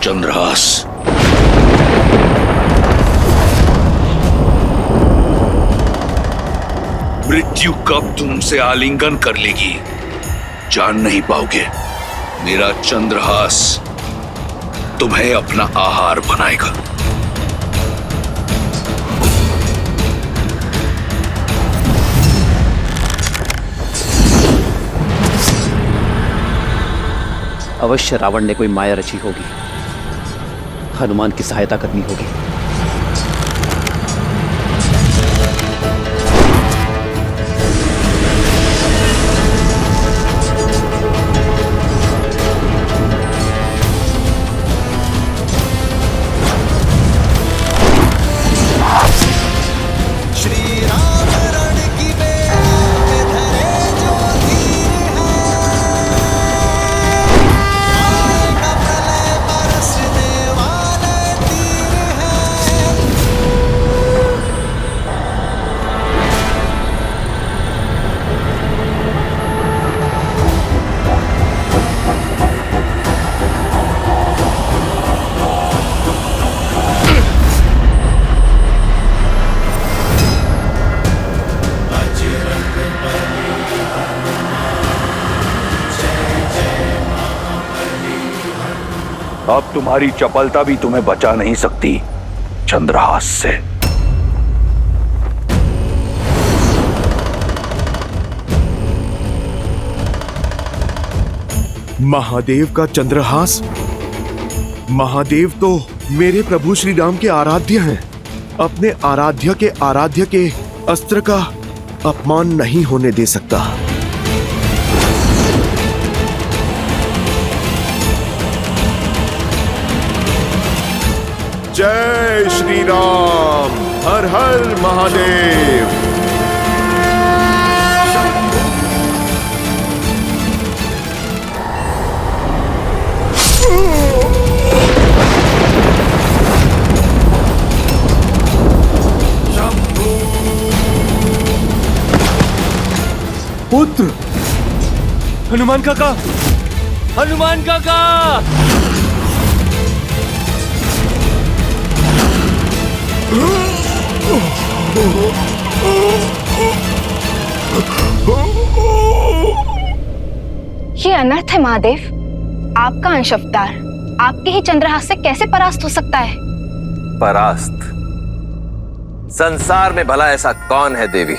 चंद्रहास, मृत्यु कब तुमसे आलिंगन कर लेगी जान नहीं पाओगे। मेरा चंद्रहास तुम्हें अपना आहार बनाएगा। अवश्य रावण ने कोई माया रची होगी, हनुमान की सहायता करनी होगी। अब तुम्हारी चपलता भी तुम्हें बचा नहीं सकती चंद्रहास से। महादेव का चंद्रहास? महादेव तो मेरे प्रभु श्री राम के आराध्य हैं। अपने आराध्य के अस्त्र का अपमान नहीं होने दे सकता। जय श्री राम, हर हर महादेव। पुत्र हनुमान काका, हनुमान काका। ये अनर्थ है महादेव। आपका अंश अवतार आपके ही चंद्रहास से कैसे परास्त हो सकता है? परास्त? संसार में भला ऐसा कौन है देवी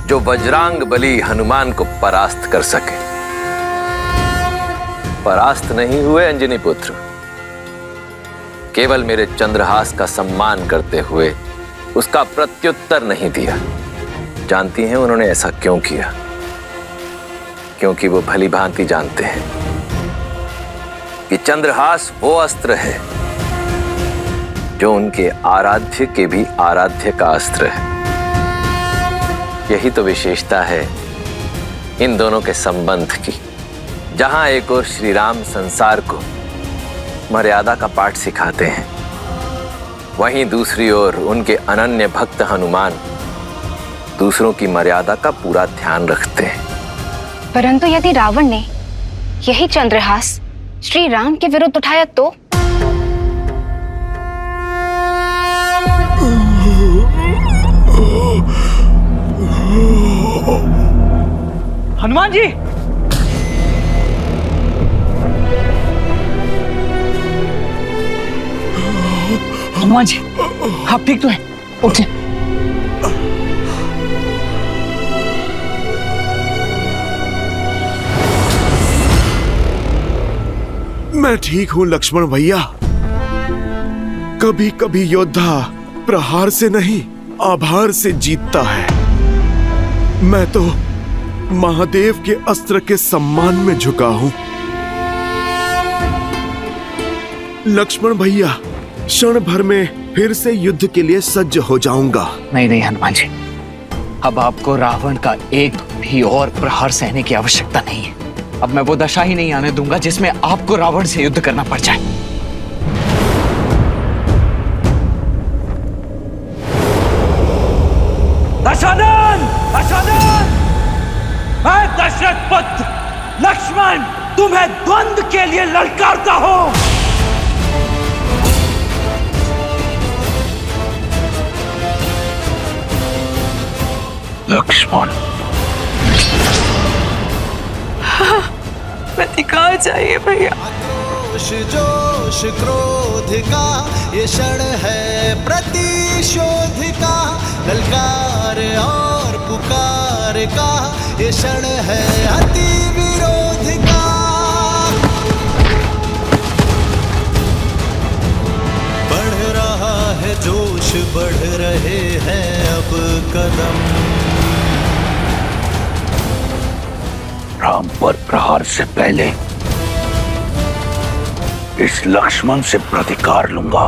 जो वज्रांग बली हनुमान को परास्त कर सके? परास्त नहीं हुए अंजनी पुत्र, केवल मेरे चंद्रहास का सम्मान करते हुए उसका प्रत्युत्तर नहीं दिया। जानती हैं उन्होंने ऐसा क्यों किया? क्योंकि वो भली भांति जानते हैं कि चंद्रहास वो अस्त्र है जो उनके आराध्य के भी आराध्य का अस्त्र है। यही तो विशेषता है इन दोनों के संबंध की। जहां एक ओर श्री राम संसार को मर्यादा का पाठ सिखाते हैं, वहीं दूसरी ओर उनके अनन्य भक्त हनुमान दूसरों की मर्यादा का पूरा ध्यान रखते हैं। परंतु यदि रावण ने यही चंद्रहास श्री राम के विरुद्ध उठाया तो? हनुमान जी, हनुमान जी, आप ठीक तो हैं? उठिए। मैं ठीक हूं लक्ष्मण भैया। कभी कभी योद्धा प्रहार से नहीं आभार से जीतता है। मैं तो महादेव के अस्त्र के सम्मान में झुका हूं। लक्ष्मण भैया, क्षण भर में फिर से युद्ध के लिए सज्ज हो जाऊंगा। नहीं नहीं हनुमान जी, अब आपको रावण का एक भी और प्रहार सहने की आवश्यकता नहीं है। अब मैं वो दशा ही नहीं आने दूंगा जिसमें आपको रावण से युद्ध करना पड़ जाए। दशानन! दशानन! मैं दशरथ पुत्र लक्ष्मण तुम्हें द्वंद्व के लिए ललकारता हूं। लक्ष्मण। पति कहाँ चाहिए भैया? जोश जोश क्रोध का ये क्षण है प्रतिशोध का, ललकार और पुकार का ये क्षण है अति विरोध का। बढ़ रहा है जोश, बढ़ रहे हैं अब कदम। राम पर प्रहार से पहले इस लक्ष्मण से प्रतिकार लूंगा,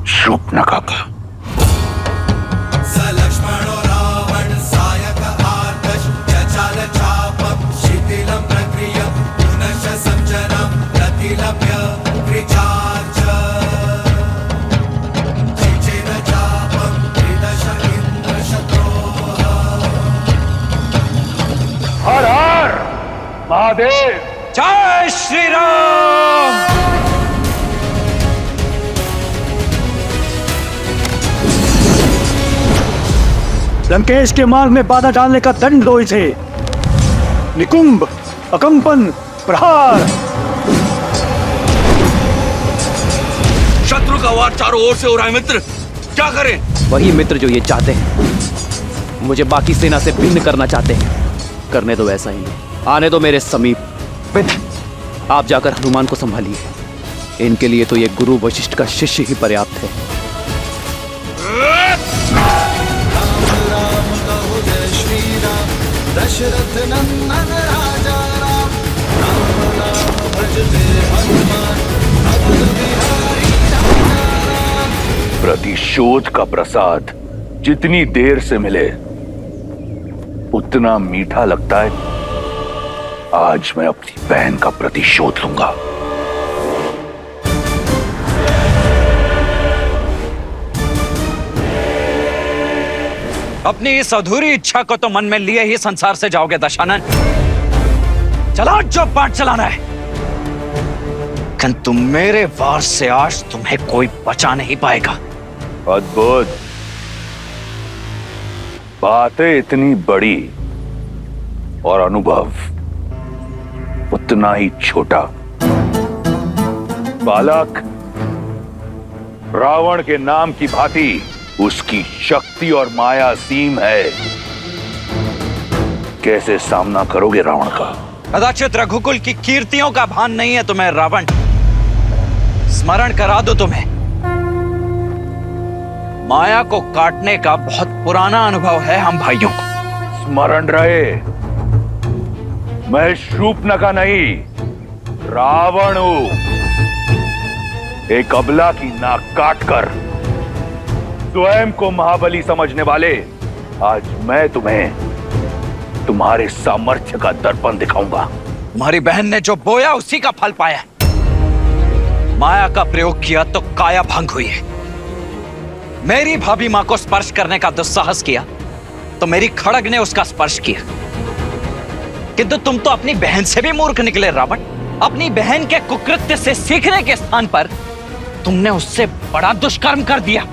शूर्पणखा का। हर हर महादेव। जय श्री राम। लंकेश के मार्ग में बाधा डालने का दंड दो इसे। निकुंभ, अकंपन, प्रहार। शत्रु का वार चारों ओर से हो रहा है मित्र, क्या करें? वही मित्र जो ये चाहते हैं, मुझे बाकी सेना से भिन्न करना चाहते हैं। करने दो ऐसा ही, आने दो मेरे समीप। आप जाकर हनुमान को संभालिए, इनके लिए तो ये गुरु वशिष्ठ का शिष्य ही पर्याप्त है। राम कहो जय श्री राम, दशरथ नंदन राजा राम। राम नाम भजते हनुमान, अतुल बिहारी राजा राम। प्रतिशोध का प्रसाद जितनी देर से मिले उतना मीठा लगता है। आज मैं अपनी बहन का प्रतिशोध लूंगा। अपनी इस अधूरी इच्छा को तो मन में लिए ही संसार से जाओगे दशानन। चलाओ जो पाठ चलाना है, किंतु मेरे वार से आज तुम्हें कोई बचा नहीं पाएगा। अद्भुत। बातें इतनी बड़ी और अनुभव उतना ही छोटा। बालक, रावण के नाम की भांति उसकी शक्ति और माया असीम है। कैसे सामना करोगे रावण का? कदाचित रघुकुल की कीर्तियों का भान नहीं है तुम्हें रावण। स्मरण करा दो तुम्हें, माया को काटने का बहुत पुराना अनुभव है हम भाइयों को। स्मरण रहे, मैं शूर्पणखा नहीं, रावण हूं। एक अबला की नाक काटकर स्वयं को महाबली समझने वाले, आज मैं तुम्हें तुम्हारे सामर्थ्य का दर्पण दिखाऊंगा। तुम्हारी बहन ने जो बोया उसी का फल पाया। माया का प्रयोग किया तो काया भंग हुई है। मेरी भाभी मां को स्पर्श करने का दुस्साहस किया तो मेरी खड़ग ने उसका स्पर्श किया। किंतु तुम तो अपनी बहन से भी मूर्ख निकले रावण। अपनी बहन के कुकृत्य से सीखने के स्थान पर तुमने उससे बड़ा दुष्कर्म कर दिया।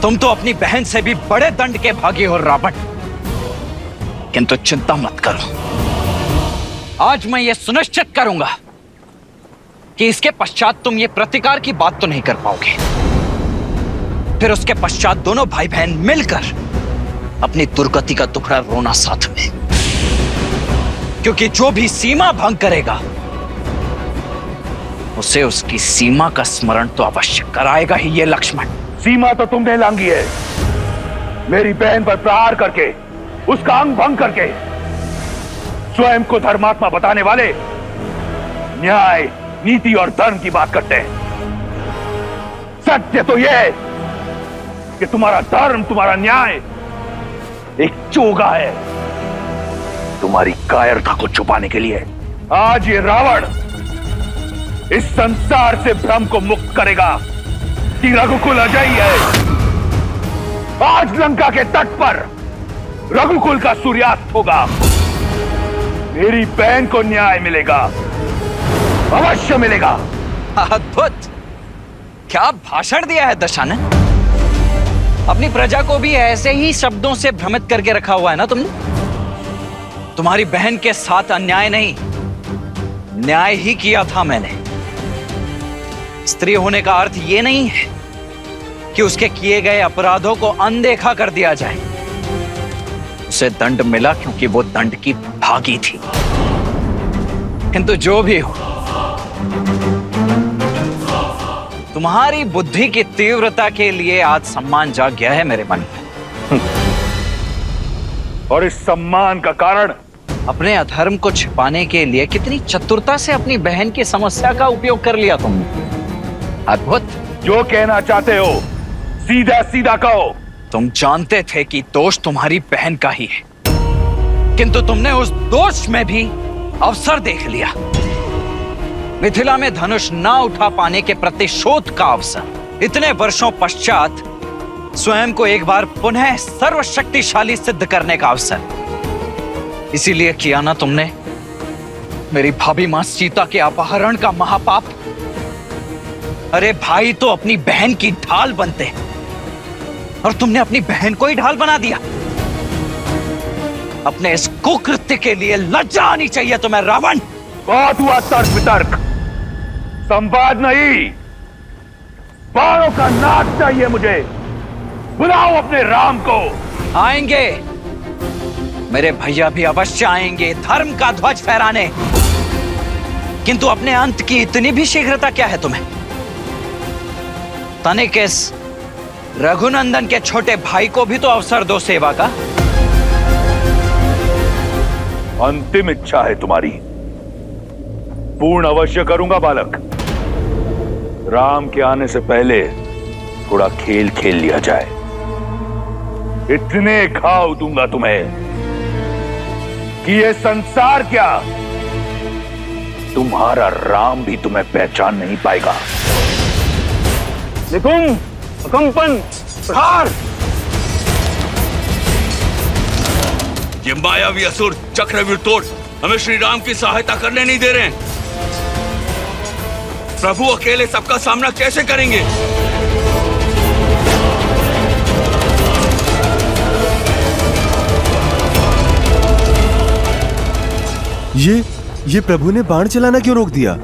तुम तो अपनी बहन से भी बड़े दंड के भागी हो रावण। किंतु चिंता मत करो, आज मैं ये सुनिश्चित करूंगा कि इसके पश्चात तुम ये प्रतिकार की बात तो नहीं कर पाओगे। फिर उसके पश्चात दोनों भाई बहन मिलकर अपनी दुर्गति का दुखड़ा रोना साथ में। क्योंकि जो भी सीमा भंग करेगा उसे उसकी सीमा का स्मरण तो अवश्य कराएगा ही ये लक्ष्मण। सीमा तो तुमने लांघी है, मेरी बहन पर प्रहार करके, उसका अंग भंग करके। स्वयं को धर्मात्मा बताने वाले न्याय, नीति और धर्म की बात करते हैं। सत्य तो यह है कि तुम्हारा धर्म, तुम्हारा न्याय एक चोगा है तुम्हारी कायरता को छुपाने के लिए। आज ये रावण इस संसार से भ्रम को मुक्त करेगा कि रघुकुल अजयी है। आज लंका के तट पर रघुकुल का सूर्यास्त होगा। मेरी बहन को न्याय मिलेगा, अवश्य मिलेगा। अद्भुत, क्या भाषण दिया है दशानन। अपनी प्रजा को भी ऐसे ही शब्दों से भ्रमित करके रखा हुआ है ना तुमने। तुम्हारी बहन के साथ अन्याय नहीं, न्याय ही किया था मैंने। स्त्री होने का अर्थ यह नहीं है कि उसके किए गए अपराधों को अनदेखा कर दिया जाए। उसे दंड मिला क्योंकि वो दंड की भागी थी। किंतु जो भी हो, तुम्हारी बुद्धि की तीव्रता के लिए आज सम्मान जाग गया है मेरे मन में। और इस सम्मान का कारण अपने अधर्म को छिपाने के लिए कितनी चतुरता से अपनी बहन की समस्या का उपयोग कर लिया तुमने। अद्भुत। जो कहना चाहते हो सीधा सीधा कहो। तुम जानते थे कि दोष तुम्हारी बहन का ही है, किंतु तुमने उस दोष में भी अवसर देख लिया। मिथिला में धनुष ना उठा पाने के प्रतिशोध का अवसर, इतने वर्षों पश्चात स्वयं को एक बार पुनः सर्वशक्तिशाली सिद्ध करने का अवसर। इसीलिए किया ना तुमने मेरी भाभी मां सीता के अपहरण का महापाप। अरे भाई तो अपनी बहन की ढाल बनते हैं और तुमने अपनी बहन को ही ढाल बना दिया। अपने इस कुकृत्य के लिए लज्जा आनी चाहिए तुम्हें रावण। बहुत हुआ तर्क वितर्क, संवाद नहीं। बाणों का नाच चाहिए मुझे। बुलाओ अपने राम को। आएंगे, मेरे भैया भी अवश्य आएंगे धर्म का ध्वज फहराने। किंतु अपने अंत की इतनी भी शीघ्रता क्या है तुम्हें? तनिक इस रघुनंदन के छोटे भाई को भी तो अवसर दो सेवा का। अंतिम इच्छा है तुम्हारी, पूर्ण अवश्य करूंगा बालक। राम के आने से पहले थोड़ा खेल खेल लिया जाए। इतने घाव दूंगा तुम्हें कि ये संसार क्या, तुम्हारा राम भी तुम्हें पहचान नहीं पाएगा। निकुंभ, कंपन, प्रहार। ये मायावी असुर चक्रव्यूह तोड़ हमें श्री राम की सहायता करने नहीं दे रहे हैं। प्रभु अकेले सबका सामना कैसे करेंगे? ये प्रभु ने बाण चलाना क्यों रोक दिया?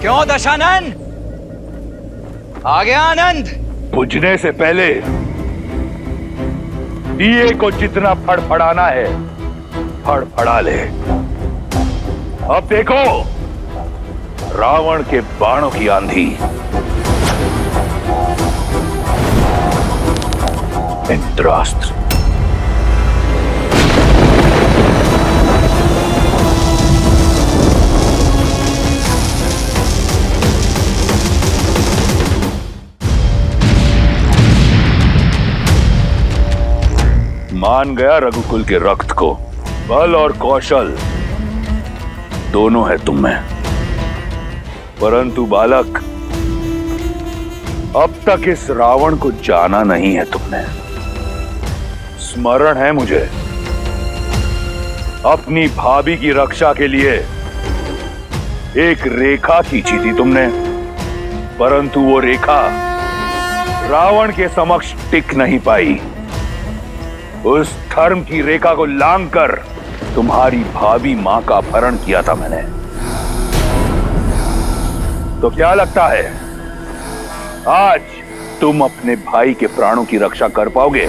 क्यों दशानन? आ गया आनंद? बुझने से पहले दिए को जितना फड़फड़ाना है फड़फड़ा ले। अब देखो रावण के बाणों की आंधी। इंद्रास्त्र। मान गया रघुकुल के रक्त को। बल और कौशल दोनों है तुम में, परंतु बालक अब तक इस रावण को जाना नहीं है तुमने। स्मरण है मुझे, अपनी भाभी की रक्षा के लिए एक रेखा खींची थी तुमने, परंतु वो रेखा रावण के समक्ष टिक नहीं पाई। उस धर्म की रेखा को लांघकर तुम्हारी भाभी मां का अपहरण किया था मैंने। तो क्या लगता है आज तुम अपने भाई के प्राणों की रक्षा कर पाओगे?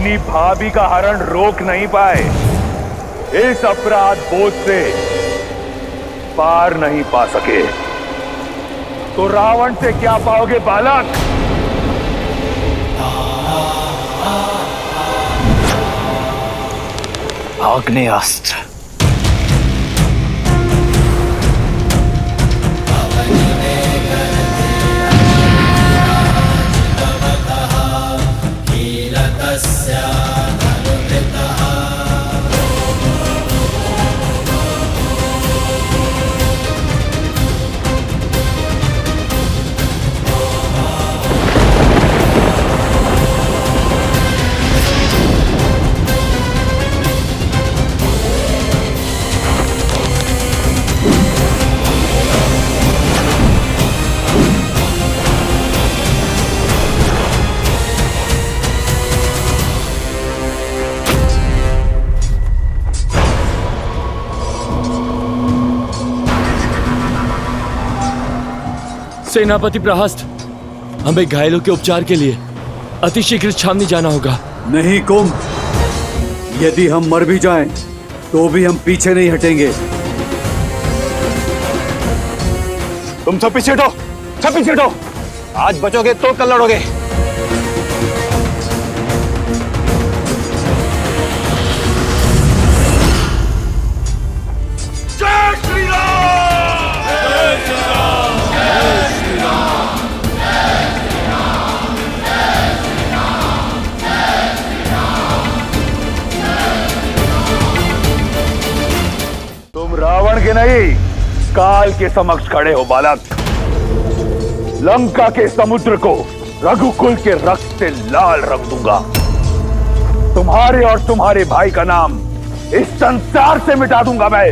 अपनी भाभी का हरण रोक नहीं पाए, इस अपराध बोझ से पार नहीं पा सके, तो रावण से क्या पाओगे बालक? आग्नेयास्त्र। सेनापति प्रहस्त, हमें घायलों के उपचार के लिए अतिशीघ्र छावनी जाना होगा। नहीं कुंभ, यदि हम मर भी जाएं, तो भी हम पीछे नहीं हटेंगे। तुम सब पीछे हटो, सब पीछे हटो। आज बचोगे तो कल लड़ोगे। जय श्री राम! जय श्री राम! जय श्री राम! तुम रावण के नहीं, काल के समक्ष खड़े हो बालक। लंका के समुद्र को रघुकुल के रक्त से लाल रंग दूंगा। तुम्हारे और तुम्हारे भाई का नाम इस संसार से मिटा दूंगा मैं।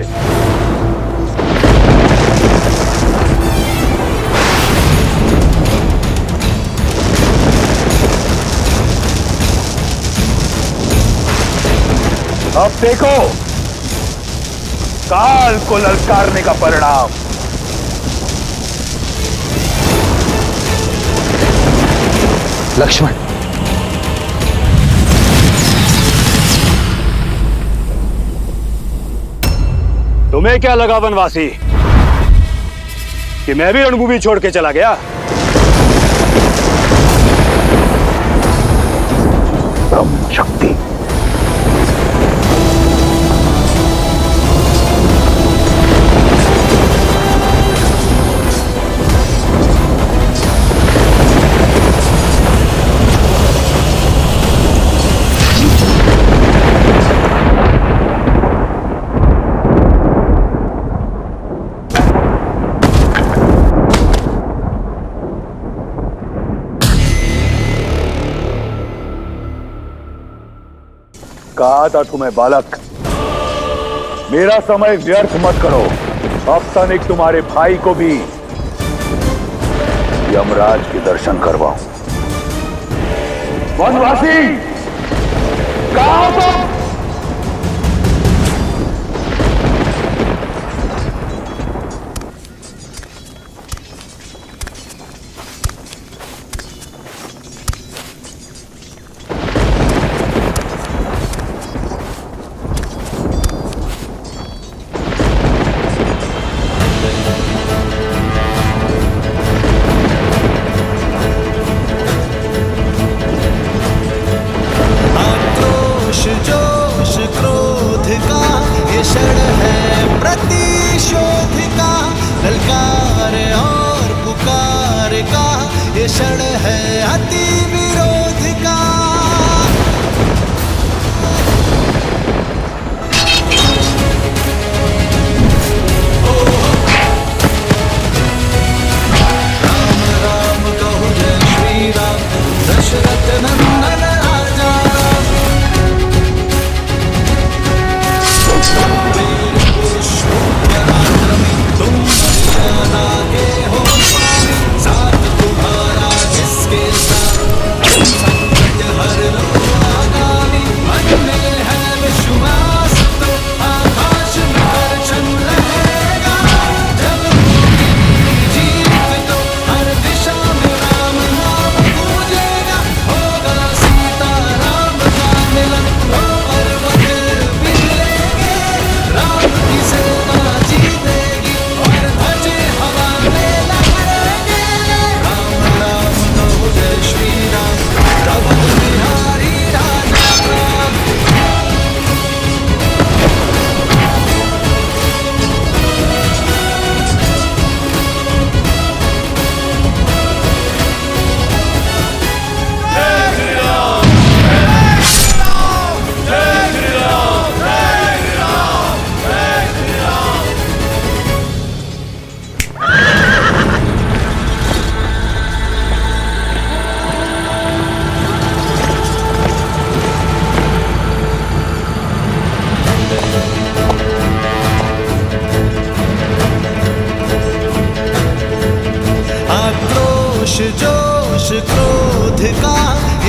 अब देखो काल को ललकारने का परिणाम। लक्ष्मण, तुम्हें क्या लगा वनवासी कि मैं भी रणभूमि छोड़ के चला गया? ब्रह्म शक्ति। कहा था तुम्हें बालक, मेरा समय व्यर्थ मत करो। अब तनिक तुम्हारे भाई को भी यमराज के दर्शन करवाऊं। वनवासी, कहा हो तुम? आक्रोश जो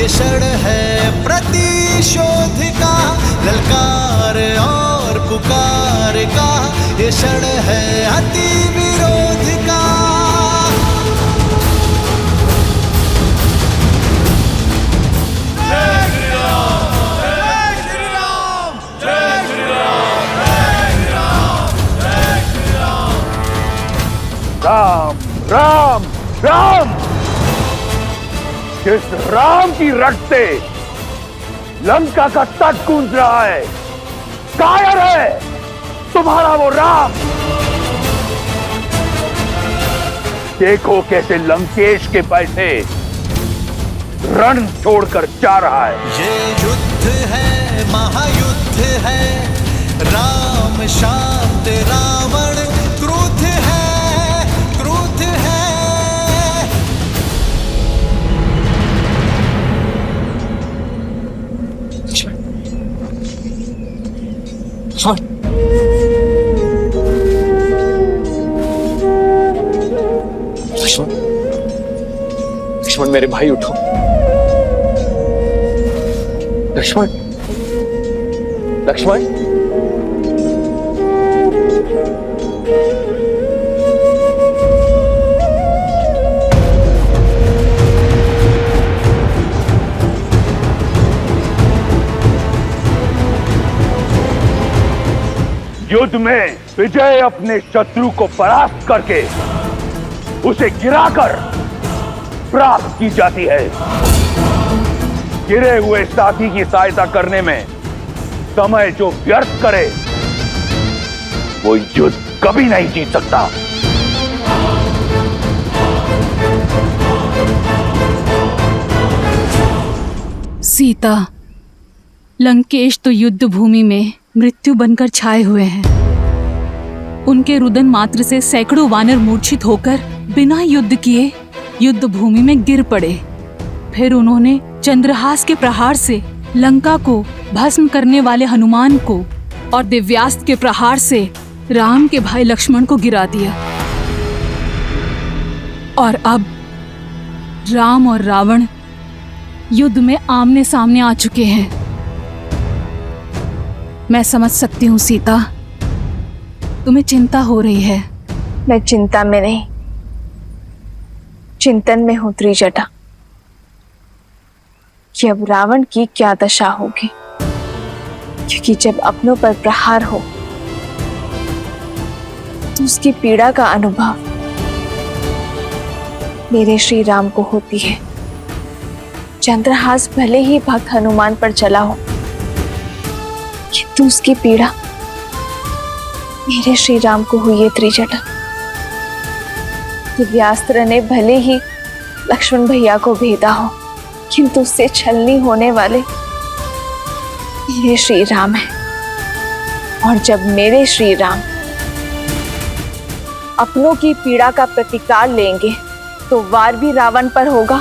ये क्षण है प्रतिशोध का, ललकार और पुकार का, ये क्षण है अति विरोध का। राम राम राम, जिस राम की रट से लंका का तट गूंज रहा है, कायर है तुम्हारा वो राम। देखो कैसे लंकेश के पैसे रण छोड़कर जा रहा है। ये युद्ध है, महायुद्ध है, राम शांत रावण क्रुद्ध है, क्रुद्ध है। लक्ष्मण मेरे भाई उठो। लक्ष्मण, लक्ष्मण, युद्ध में विजय अपने शत्रु को परास्त करके उसे गिराकर प्राप्त की जाती है। गिरे हुए साथी की सहायता करने में समय जो व्यर्थ करे वो युद्ध कभी नहीं जीत सकता। सीता, लंकेश तो युद्ध भूमि में मृत्यु बनकर छाए हुए हैं। उनके रुदन मात्र से सैकड़ों वानर मूर्छित होकर बिना युद्ध किए युद्ध भूमि में गिर पड़े। फिर उन्होंने चंद्रहास के प्रहार से लंका को भस्म करने वाले हनुमान को और दिव्यास्त्र के प्रहार से राम के भाई लक्ष्मण को गिरा दिया। और अब राम और रावण युद्ध में आमने सामने आ चुके हैं। मैं समझ सकती हूँ सीता, तुम्हें चिंता हो रही है। मैं चिंता में नहीं, चिंतन में हूं त्रिजटा कि अब रावण की क्या दशा होगी। क्योंकि जब अपनों पर प्रहार हो तो उसकी पीड़ा का अनुभव मेरे श्री राम को होती है। चंद्रहास भले ही भक्त हनुमान पर चला हो, किंतु उसकी पीड़ा मेरे श्री राम को हुई है त्रिजटा। दिव्यास्त्र ने भले ही लक्ष्मण भैया को भेदा हो, किंतु उससे छलनी होने वाले मेरे श्री राम हैं। और जब मेरे श्री राम अपनों की पीड़ा का प्रतिकार लेंगे तो वार भी रावण पर होगा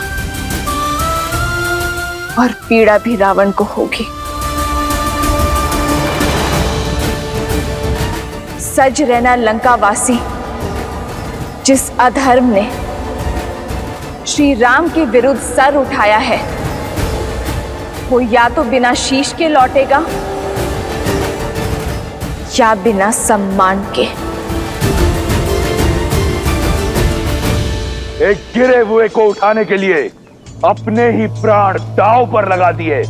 और पीड़ा भी रावण को होगी। सज रहना लंकावासी, जिस अधर्म ने श्री राम के विरुद्ध सर उठाया है, वो या तो बिना शीश के लौटेगा या बिना सम्मान के। एक गिरे हुए को उठाने के लिए अपने ही प्राण दांव पर लगा दिए।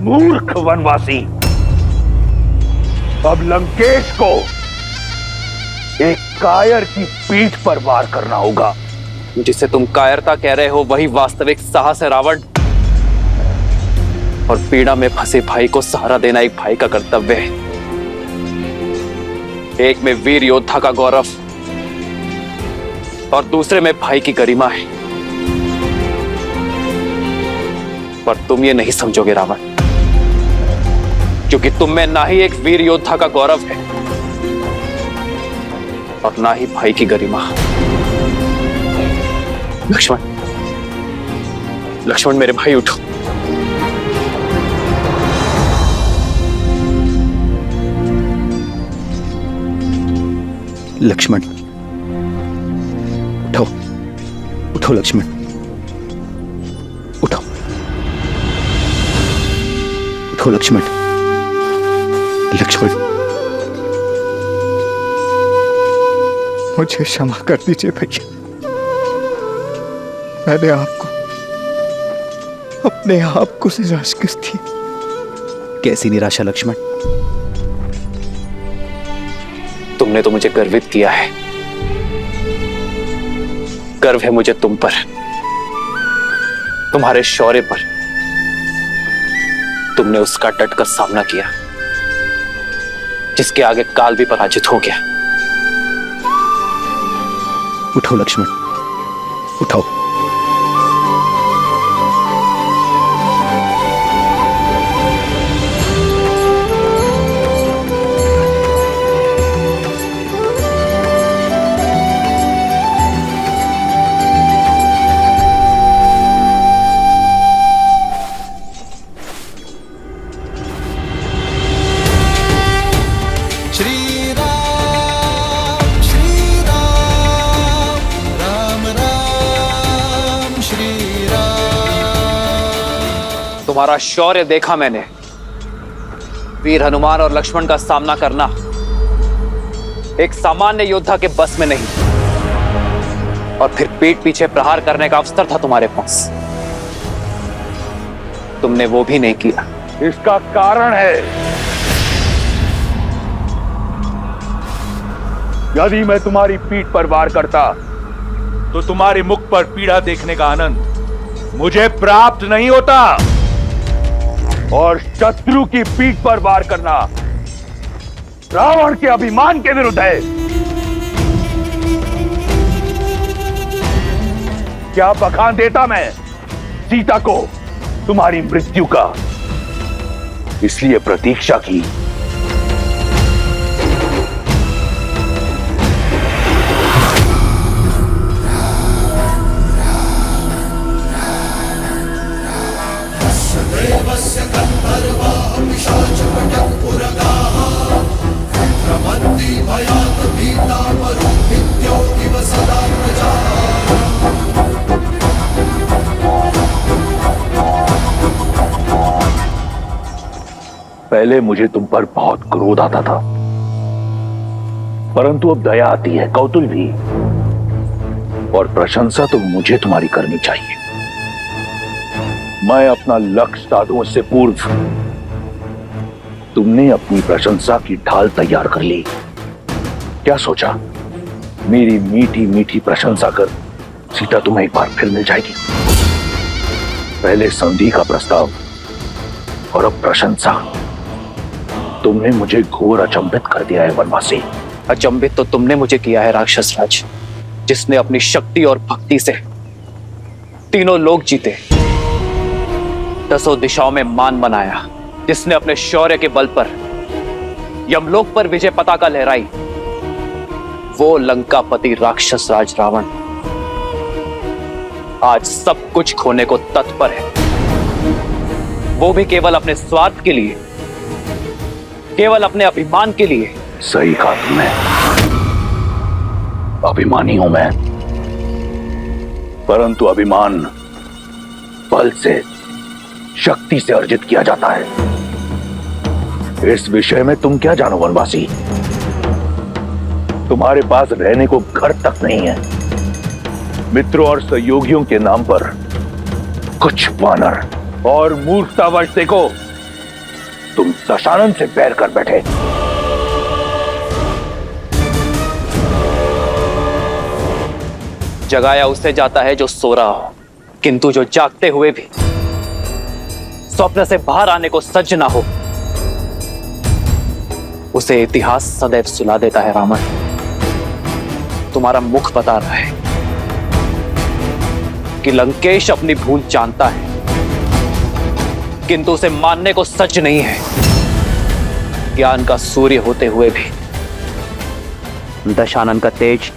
मूर्ख वनवासी, अब लंकेश को एक कायर की पीठ पर वार करना होगा। जिसे तुम कायरता कह रहे हो वही वास्तविक साहस है रावण। और पीड़ा में फंसे भाई को सहारा देना एक भाई का कर्तव्य है। एक में वीर योद्धा का गौरव और दूसरे में भाई की गरिमा है। पर तुम ये नहीं समझोगे रावण, क्योंकि तुम में ना ही एक वीर योद्धा का गौरव है और ना ही भाई की गरिमा। लक्ष्मण, लक्ष्मण मेरे भाई उठो। लक्ष्मण उठो, उठो लक्ष्मण, उठो। उठो लक्ष्मण, लक्ष्मण। मुझे क्षमा कर दीजिए भैया, मैंने आपको अपने आप को निराश दी। कैसी निराशा लक्ष्मण? तुमने तो मुझे गर्वित किया है। गर्व है मुझे तुम पर, तुम्हारे शौर्य पर। तुमने उसका डटकर सामना किया जिसके आगे काल भी पराजित हो गया। उठो लक्ष्मण, उठो। तुम्हारा शौर्य देखा मैंने। वीर हनुमान और लक्ष्मण का सामना करना एक सामान्य योद्धा के बस में नहीं, और फिर पीठ पीछे प्रहार करने का अवसर था तुम्हारे पास, तुमने वो भी नहीं किया। इसका कारण है, यदि मैं तुम्हारी पीठ पर वार करता तो तुम्हारे मुख पर पीड़ा देखने का आनंद मुझे प्राप्त नहीं होता, और शत्रु की पीठ पर वार करना रावण के अभिमान के विरुद्ध है। क्या बखान देता मैं सीता को तुम्हारी मृत्यु का, इसलिए प्रतीक्षा की। पहले मुझे तुम पर बहुत क्रोध आता था, परंतु अब दया आती है, कौतूहल भी, और प्रशंसा तो मुझे तुम्हारी करनी चाहिए। मैं अपना लक्ष्य साधूं उससे पूर्व तुमने अपनी प्रशंसा की ढाल तैयार कर ली। क्या सोचा मेरी मीठी मीठी प्रशंसा कर सीता तुम्हें एक बार फिर मिल जाएगी? पहले संधि का प्रस्ताव और अब प्रशंसा। तुमने मुझे घोर अचंभित कर दिया है वनवासी। अचंभित तो तुमने मुझे किया है राक्षस राज, जिसने अपनी शक्ति और भक्ति से तीनों लोक जीते, 10 दिशाओं में मान बनाया, जिसने अपने शौर्य के बल पर यमलोक पर विजय पताका लहराई। वो लंकापति राक्षस राज रावण आज सब कुछ खोने को तत्पर है, वो भी केवल अपने स्वार्थ के लिए, केवल अपने अभिमान के लिए। सही कहा तुमने, अभिमानी हूं मैं, परंतु अभिमान बल से, शक्ति से अर्जित किया जाता है। इस विषय में तुम क्या जानो वनवासी? तुम्हारे पास रहने को घर तक नहीं है। मित्रों और सहयोगियों के नाम पर कुछ वानर और मूर्खतावश देखो तुम दशानन से बैर कर बैठे। जगाया उससे जाता है जो सो रहा हो, किंतु जो जागते हुए भी स्वप्न से बाहर आने को सज्ज ना हो, उसे इतिहास सदैव सुला देता है। रावण, तुम्हारा मुख बता रहा है कि लंकेश अपनी भूल जानता है, किंतु उसे मानने को सच नहीं है। ज्ञान का सूर्य होते हुए भी दशानन का तेज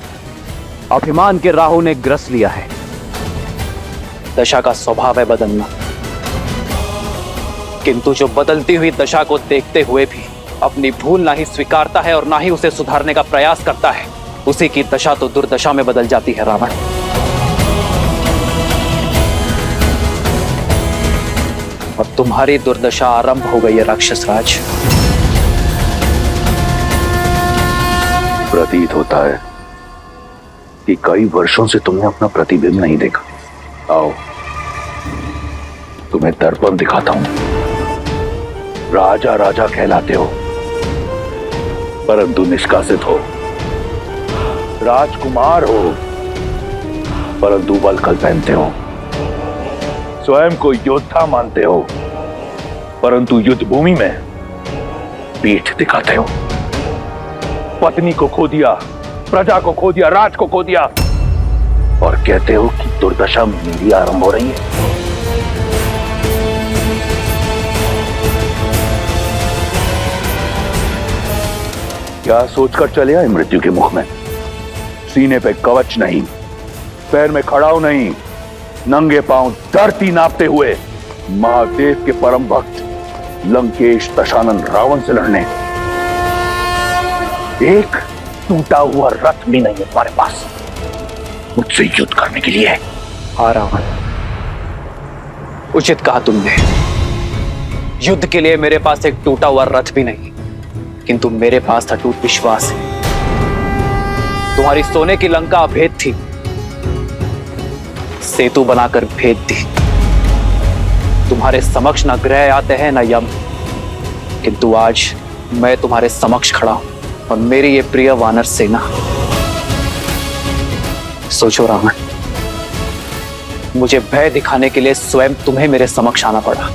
अभिमान के राहु ने ग्रस लिया है। दशा का स्वभाव है बदलना, किंतु जो बदलती हुई दशा को देखते हुए भी अपनी भूल ना ही स्वीकारता है और ना ही उसे सुधारने का प्रयास करता है, उसी की दशा तो दुर्दशा में बदल जाती है। रावण, अब तुम्हारी दुर्दशा आरंभ हो गई है राक्षस राज। प्रतीत होता है कि कई वर्षों से तुमने अपना प्रतिबिंब नहीं देखा। आओ, तुम्हें दर्पण दिखाता हूं। राजा राजा कहलाते हो, परंतु निष्कासित हो। राजकुमार हो, परंतु वल्कल पहनते हो। स्वयं को योद्धा मानते हो, परंतु युद्ध भूमि में पीठ दिखाते हो। पत्नी को खो दिया, प्रजा को खो दिया, राज को खो दिया, और कहते हो कि दुर्दशा मेरी आरंभ हो रही है। क्या सोचकर चले आए मृत्यु के मुख में? सीने पे कवच नहीं, पैर में खड़ाऊ नहीं, नंगे पांव धरती नापते हुए महादेव के परम भक्त लंकेश दशानन रावण से लड़ने। एक टूटा हुआ रथ भी नहीं है तुम्हारे पास मुझसे युद्ध करने के लिए। हाँ रावण, उचित कहा तुमने। युद्ध के लिए मेरे पास एक टूटा हुआ रथ भी नहीं, किंतु मेरे पास अटूट विश्वास है। तुम्हारी सोने की लंका अभेद थी, सेतु बनाकर भेद दी। तुम्हारे समक्ष न ग्रह आते हैं न यम, किंतु आज मैं तुम्हारे समक्ष खड़ा हूं और मेरी ये प्रिय वानर सेना। सोचो रावण, मुझे भय दिखाने के लिए स्वयं तुम्हें मेरे समक्ष आना पड़ा।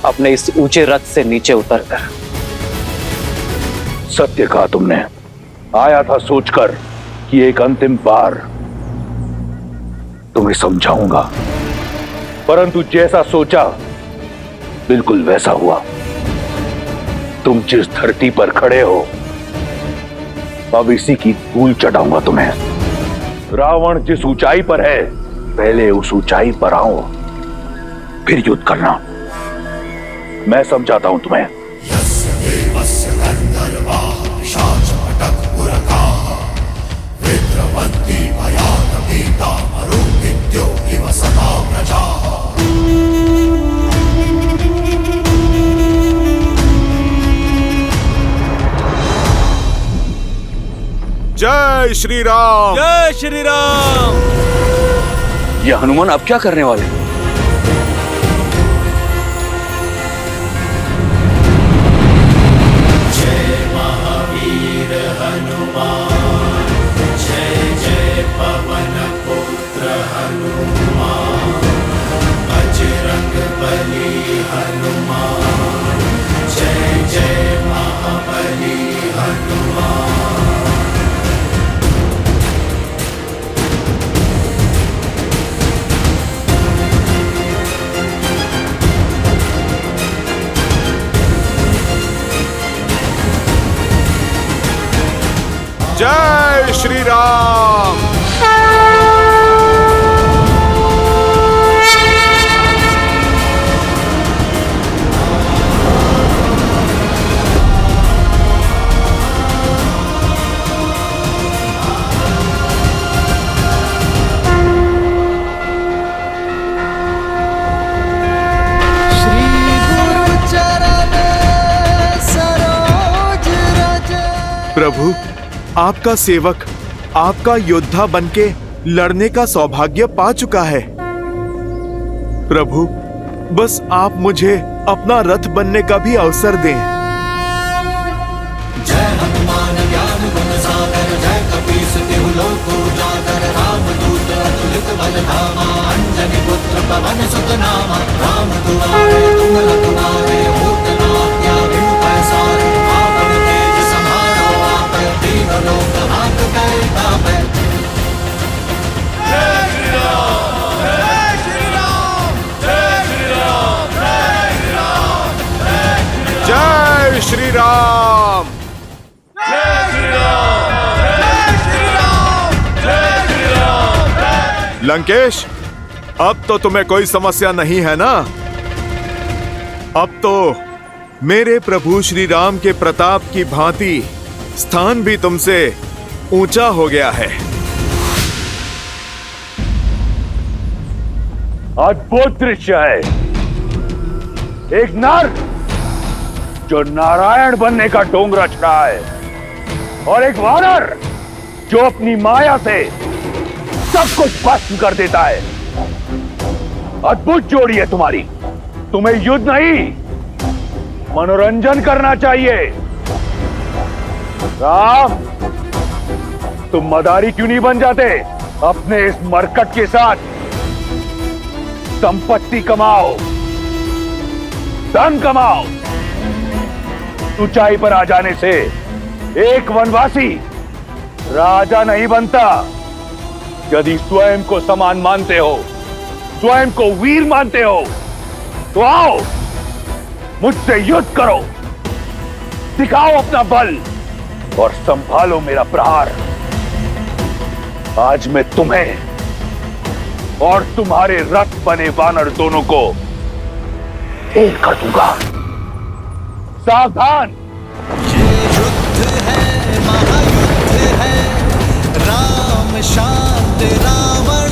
अपने इस ऊंचे रथ से नीचे उतरकर। सत्य कहा तुमने। आया था सोचकर कि एक अंतिम बार तुम्हें समझाऊंगा, परंतु जैसा सोचा बिल्कुल वैसा हुआ। तुम जिस धरती पर खड़े हो, अब इसी की धूल चटाऊंगा तुम्हें। रावण जिस ऊंचाई पर है, पहले उस ऊंचाई पर आओ, फिर युद्ध करना। मैं समझाता हूं तुम्हें। जय श्री राम। जय श्री राम। ये हनुमान अब क्या करने वाले? जय महावीर हनुमान, जय जय पवन पुत्र हनुमान, बजरंग बली हनुमान, जय जय महाबली हनुमान। जय श्री राम। प्रभु, आपका सेवक आपका योद्धा बनके लड़ने का सौभाग्य पा चुका है। प्रभु, बस आप मुझे अपना रथ बनने का भी अवसर दें। जय हनुमान ज्ञान गुण सागर, जय कपीस तिहु लोक उजागर, रामदूत अतुलित बल धामा, अंजनी पुत्र पवन सुत नामा, राम दुआरे तुम रखवारे, होत न आज्ञा बिनु पैसारे, आपन तेज समारो आपै, तीनों लोक हाथ करै तापै। जय श्री राम, जय श्री राम, जय श्री राम, जय श्री राम, जय श्री राम। जय श्री राम, जय श्री राम, जय श्री राम। लंकेश, अब तो तुम्हें कोई समस्या नहीं है ना? अब तो मेरे प्रभु श्री राम के प्रताप की भांति स्थान भी तुमसे ऊंचा हो गया है। अद्भुत दृश्य है। एक नर जो नारायण बनने का ढोंग रच रहा है और एक वानर जो अपनी माया से सब कुछ भस्म कर देता है। अद्भुत जोड़ी है तुम्हारी। तुम्हें युद्ध नहीं, मनोरंजन करना चाहिए। राम, तुम मदारी क्यों नहीं बन जाते? अपने इस मरकट के साथ संपत्ति कमाओ, धन कमाओ। ऊंचाई पर आ जाने से एक वनवासी राजा नहीं बनता। यदि स्वयं को समान मानते हो, स्वयं को वीर मानते हो, तो आओ मुझसे युद्ध करो, दिखाओ अपना बल और संभालो मेरा प्रहार। आज मैं तुम्हें और तुम्हारे रथ बने वानर दोनों को एक कर दूंगा। सावधान। युद्ध है, महायुद्ध है, राम शांत रावण